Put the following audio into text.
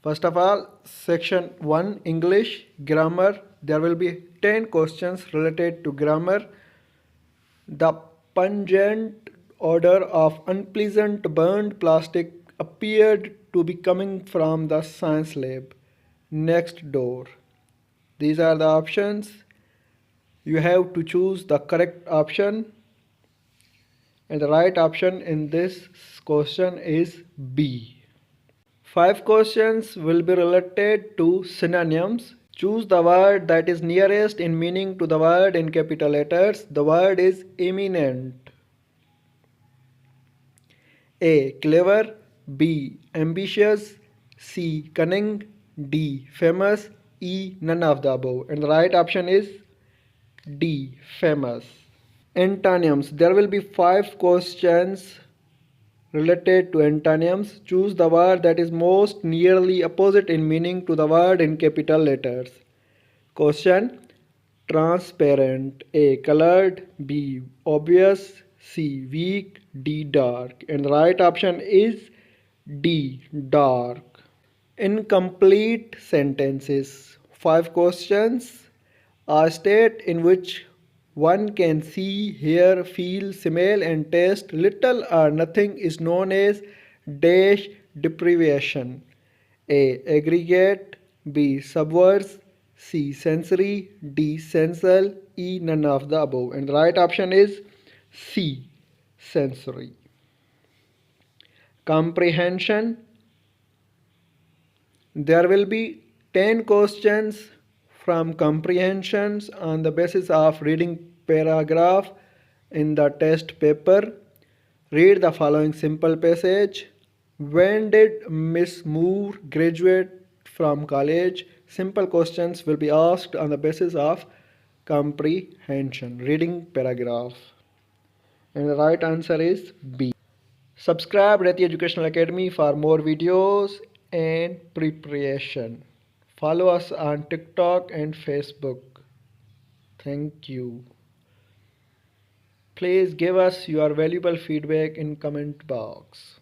First of all, section 1 English grammar. There will be 10 questions related to grammar. The pungent odor of unpleasant burned plastic appeared to be coming from the science lab next door. These are the options. You have to choose the correct option, and the right option in this question is B. 5 questions will be related to synonyms. Choose the word that is nearest in meaning to the word in capital letters. The word is eminent. A. Clever. B. Ambitious. C. Cunning. D. Famous. E. None of the above. And the right option is D. Famous. Antonyms. There will be 5 questions related to antonyms. Choose the word that is most nearly opposite in meaning to the word in capital letters. Question. Transparent. A. Colored. B. Obvious. C. Weak. D. Dark. And the right option is D. Dark. Incomplete sentences. 5 questions. A state in which one can see, hear, feel, smell, and taste little or nothing is known as dash deprivation. A. Aggregate. B. Subverse. C. Sensory. D. Sensal. E. None of the above. And the right option is C. Sensory. Comprehension. There will be 10 questions from comprehensions on the basis of reading paragraph in the test paper. Read the following simple passage. When did Miss Moore graduate from college? Simple questions will be asked on the basis of comprehension, reading paragraph. And the right answer is B. Subscribe Rati Educational Academy for more videos and preparation. Follow us on TikTok and Facebook. Thank you. Please give us your valuable feedback in comment box.